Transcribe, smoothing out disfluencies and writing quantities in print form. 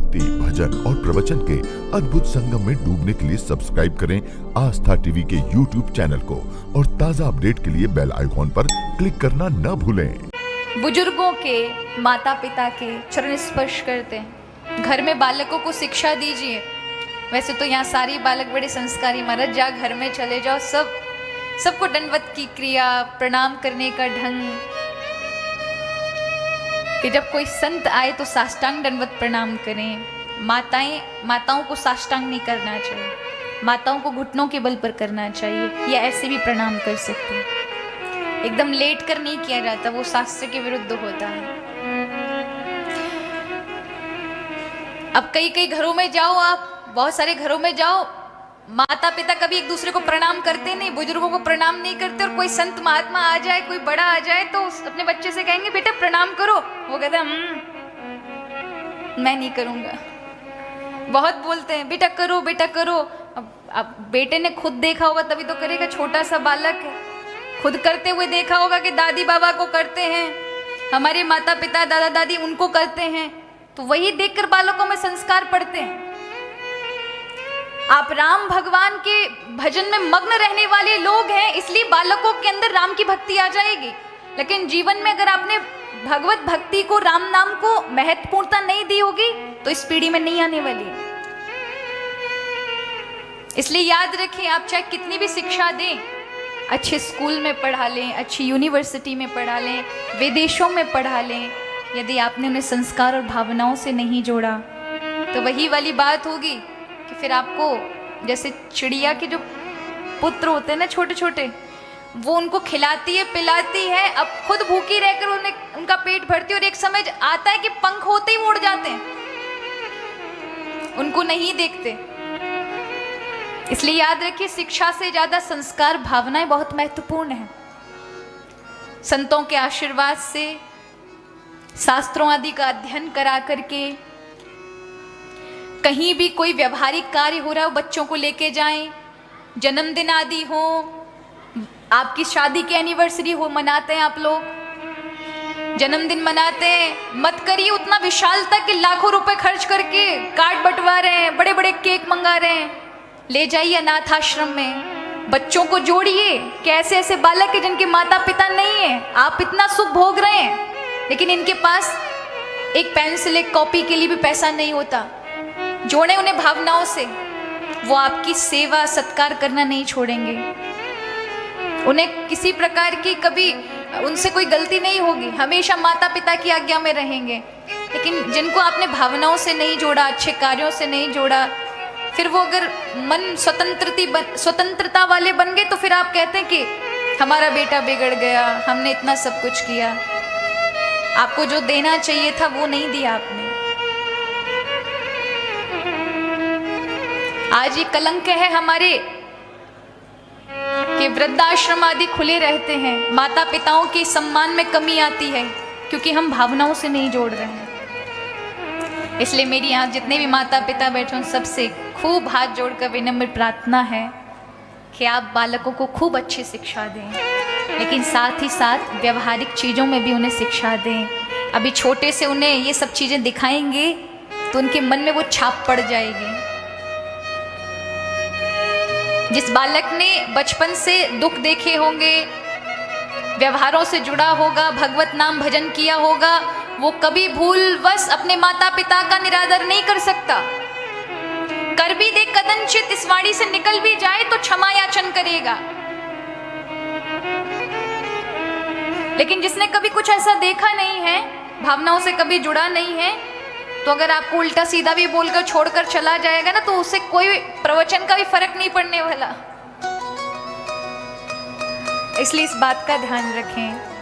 भक्ति, भजन और प्रवचन के अद्भुत संगम में डूबने के लिए सब्सक्राइब करें आस्था टीवी के YouTube चैनल को और ताज़ा अपडेट के लिए बेल आइकॉन पर क्लिक करना न भूलें। बुजुर्गों के, माता पिता के चरण स्पर्श करते हैं। घर में बालकों को शिक्षा दीजिए। वैसे तो यहाँ सारी बालक बड़े संस्कारी, महाराज जा घर में चले जाओ, सबको दंडवत की क्रिया, प्रणाम करने का ढंग, कि जब कोई संत आए तो साष्टांग दंडवत प्रणाम करें। माताओं को साष्टांग नहीं करना चाहिए, माताओं को घुटनों के बल पर करना चाहिए, या ऐसे भी प्रणाम कर सकते हैं। एकदम लेट कर नहीं किया जाता, वो शास्त्र के विरुद्ध होता है। अब कई घरों में जाओ, आप बहुत सारे घरों में जाओ, माता पिता कभी एक दूसरे को प्रणाम करते नहीं, बुजुर्गों को प्रणाम नहीं करते, और कोई संत महात्मा आ जाए, कोई बड़ा आ जाए तो अपने बच्चे से कहेंगे बेटा प्रणाम करो, वो कहता मैं नहीं करूंगा। बहुत बोलते हैं बेटा करो बेटा करो। अब बेटे ने खुद देखा होगा तभी तो करेगा, छोटा सा बालक है, खुद करते हुए देखा होगा कि दादी बाबा को करते हैं, हमारे माता पिता दादा दादी उनको करते हैं, तो वही देखकर बालकों में संस्कार पड़ते हैं। आप राम भगवान के भजन में मग्न रहने वाले लोग हैं, इसलिए बालकों के अंदर राम की भक्ति आ जाएगी। लेकिन जीवन में अगर आपने भगवत भक्ति को, राम नाम को महत्वपूर्णता नहीं दी होगी तो इस पीढ़ी में नहीं आने वाली। इसलिए याद रखें, आप चाहे कितनी भी शिक्षा दें, अच्छे स्कूल में पढ़ा लें, अच्छी यूनिवर्सिटी में पढ़ा लें, विदेशों में पढ़ा लें, यदि आपने उन्हें संस्कार और भावनाओं से नहीं जोड़ा तो वही वाली बात होगी कि फिर आपको, जैसे चिड़िया के जो पुत्र होते हैं ना छोटे छोटे, वो उनको खिलाती है पिलाती है, अब खुद भूखी रहकर उनका पेट भरती है, और एक समय आता है कि पंख होते ही उड़ जाते हैं, उनको नहीं देखते। इसलिए याद रखिए, शिक्षा से ज्यादा संस्कार, भावनाएं बहुत महत्वपूर्ण है। संतों के आशीर्वाद से, शास्त्रों आदि का अध्ययन करा करके, कहीं भी कोई व्यवहारिक कार्य हो रहा हो बच्चों को लेके जाएं, जन्मदिन आदि हो, आपकी शादी की एनिवर्सरी हो, मनाते हैं आप लोग, जन्मदिन मनाते हैं, मत करिए उतना विशालता कि लाखों रुपए खर्च करके कार्ड बंटवा रहे हैं, बड़े बड़े केक मंगा रहे हैं। ले जाइए अनाथ आश्रम में, बच्चों को जोड़िए कि ऐसे ऐसे बालक है जिनके माता पिता नहीं है, आप इतना सुख भोग रहे हैं लेकिन इनके पास एक पेंसिल, एक कॉपी के लिए भी पैसा नहीं होता। जोड़े उन्हें भावनाओं से, वो आपकी सेवा सत्कार करना नहीं छोड़ेंगे। उन्हें किसी प्रकार की, कभी उनसे कोई गलती नहीं होगी, हमेशा माता पिता की आज्ञा में रहेंगे। लेकिन जिनको आपने भावनाओं से नहीं जोड़ा, अच्छे कार्यों से नहीं जोड़ा, फिर वो अगर मन स्वतंत्रता वाले बन गए तो फिर आप कहते हैं कि हमारा बेटा बिगड़ गया, हमने इतना सब कुछ किया, आपको जो देना चाहिए था वो नहीं दिया आपने। आज ये कलंक है हमारे कि वृद्धाश्रम आदि खुले रहते हैं, माता पिताओं के सम्मान में कमी आती है क्योंकि हम भावनाओं से नहीं जोड़ रहे हैं। इसलिए मेरी यहाँ जितने भी माता पिता बैठे उन सबसे खूब हाथ जोड़कर विनम्र प्रार्थना है कि आप बालकों को खूब अच्छी शिक्षा दें, लेकिन साथ ही साथ व्यवहारिक चीज़ों में भी उन्हें शिक्षा दें। अभी छोटे से उन्हें ये सब चीज़ें दिखाएंगे तो उनके मन में वो छाप पड़ जाएगी। जिस बालक ने बचपन से दुख देखे होंगे, व्यवहारों से जुड़ा होगा, भगवत नाम भजन किया होगा, वो कभी भूलवश अपने माता पिता का निरादर नहीं कर सकता। कर भी दे कदंचित, इस वाणी से निकल भी जाए तो क्षमा याचन करेगा। लेकिन जिसने कभी कुछ ऐसा देखा नहीं है, भावनाओं से कभी जुड़ा नहीं है, तो अगर आपको उल्टा सीधा भी बोलकर छोड़कर चला जाएगा ना, तो उससे कोई प्रवचन का भी फर्क नहीं पड़ने वाला। इसलिए इस बात का ध्यान रखें।